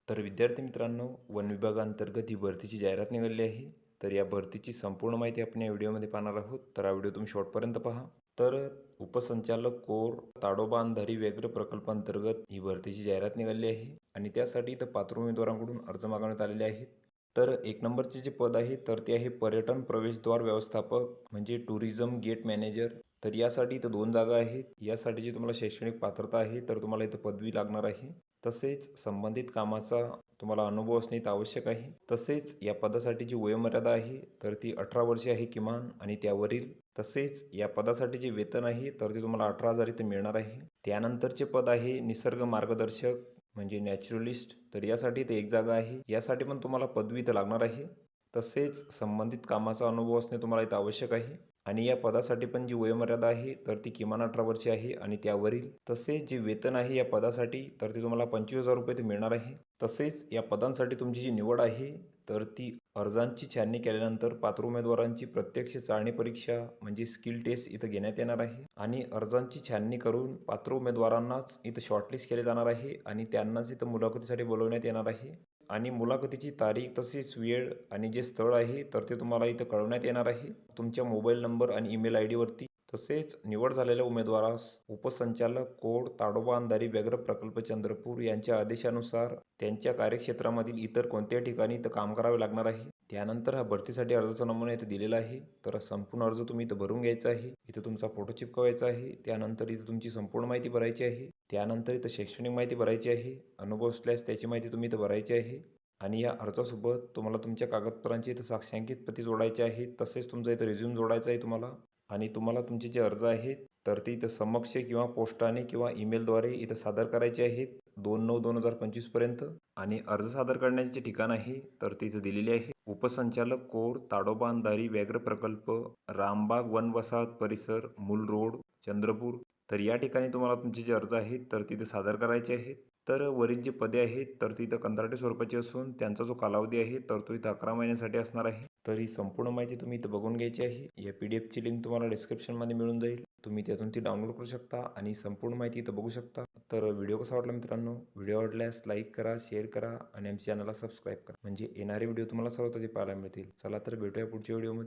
तर विद्यार्थी मित्रांनो, वन विभागांतर्गत ही भरतीची जाहिरात निघाली आहे. तर या भरतीची संपूर्ण माहिती आपण या व्हिडिओमध्ये पाहणार आहोत. तर हा व्हिडिओ तुम्ही शेवटपर्यंत पहा. तर उपसंचालक कोर ताडोबा अंधारी व्याघ्र प्रकल्पांतर्गत ही भरतीची जाहिरात निघाली आहे आणि त्यासाठी इथं पात्र उमेदवारांकडून अर्ज मागवण्यात आलेले आहेत. तर एक नंबरचे जे पद आहे तर ते आहे पर्यटन प्रवेशद्वार व्यवस्थापक म्हणजे टुरिझम गेट मॅनेजर. तर यासाठी इथं 2 जागा आहेत. यासाठीची तुम्हाला शैक्षणिक पात्रता आहे तर तुम्हाला इथं पदवी लागणार आहे. तसेच संबंधित कामाचा तुम्हाला अनुभव असणे इथं आवश्यक आहे. तसेच या पदासाठी जी वयोमर्यादा आहे तर ती 18 वर्षे आहे किमान आणि त्यावरील. तसेच या पदासाठी जे वेतन आहे तर ते तुम्हाला 18,000 इथे मिळणार आहे. त्यानंतरचे पद आहे निसर्ग मार्गदर्शक म्हणजे नॅचरलिस्ट. तर यासाठी इथे एक जागा आहे. यासाठी पण तुम्हाला पदवी इथं लागणार आहे. तसेच संबंधित कामाचा अनुभव असणे तुम्हाला इथं आवश्यक आहे. आणि या पदासाठी पण जी वयोमर्यादा आहे तर ती किमान 18 वर्षे आहे आणि त्यावरील. तसेच जे वेतन आहे या पदासाठी तर ते तुम्हाला 25,000 रुपये ते मिळणार आहे. तसेच या पदांसाठी तुमची जी निवड आहे तर ती अर्जांची छाननी केल्यानंतर पात्र उमेदवारांची प्रत्यक्ष चाळणी परीक्षा म्हणजे स्किल टेस्ट इथं घेण्यात येणार आहे आणि अर्जांची छाननी करून पात्र उमेदवारांनाच इथं शॉर्टलिस्ट केले जाणार आहे आणि त्यांनाच इथं मुलाखतीसाठी बोलवण्यात येणार आहे. आणि मुलाखतीची तारीख तसेच वेळ आणि जे स्थळ आहे तर ते तुम्हाला इथं कळवण्यात येणार आहे तुमच्या मोबाईल नंबर आणि ईमेल आय डीवरती. तसेच निवड झालेल्या उमेदवारास उपसंचालक कोड ताडोबा अंधारी व्याघ्र प्रकल्प चंद्रपूर यांच्या आदेशानुसार त्यांच्या कार्यक्षेत्रामधील इतर कोणत्याही ठिकाणी इथं काम करावे लागणार आहे. त्यानंतर हा भरतीसाठी अर्जाचा नमुना इथं दिलेला आहे. तर संपूर्ण अर्ज तुम्ही इथं भरून घ्यायचा आहे. इथं तुमचा फोटो चिपकवायचा आहे. त्यानंतर इथं तुमची संपूर्ण माहिती भरायची आहे. त्यानंतर इथं शैक्षणिक माहिती भरायची आहे. अनुभव असल्यास त्याची माहिती तुम्ही इथं भरायची आहे. आणि या अर्जासोबत तुम्हाला तुमच्या कागदपत्रांची इथं साक्षांकित प्रती जोडायची आहे. तसेच तुमचा इथं रिझ्यूम जोडायचा आहे तुम्हाला. आणि तुम्हाला तुमचे जे अर्ज आहेत तर ते इथं समक्ष किंवा पोस्टाने किंवा ईमेलद्वारे इथं सादर करायचे आहेत 2/9/2025 पर्यंत. आणि अर्ज सादर करण्याचे जे ठिकाण आहे तर ते इथं दिलेले आहे. उपसंचालक कोर ताडोबा अंधारी व्याघ्र प्रकल्प रामबाग वन वसाहत परिसर मूल रोड चंद्रपूर. तर या ठिकाणी तुम्हाला तुमचे जे अर्ज आहेत तर तिथे सादर करायचे आहेत. तर वरील जी पदे आहेत तर ती इथं कंत्राटी स्वरूपाची असून त्यांचा जो कालावधी आहे तर तो इथं 11 महिन्यासाठी असणार आहे. तर ही संपूर्ण माहिती तुम्ही इथं बघून घ्यायची आहे. या PDF ची लिंक तुम्हाला डिस्क्रिप्शनमध्ये मिळून जाईल. तुम्ही त्यातून ती डाउनलोड करू शकता आणि संपूर्ण माहिती इथं बघू शकता. तर व्हिडिओ कसा वाटला मित्रांनो? व्हिडिओ आवडल्यास लाईक करा, शेअर करा आणि आमच्या चॅनलला सबस्क्राईब करा म्हणजे येणारे व्हिडिओ तुम्हाला सर्वात आधी पाहायला मिळतील. चला तर भेटूया पुढच्या व्हिडिओमध्ये.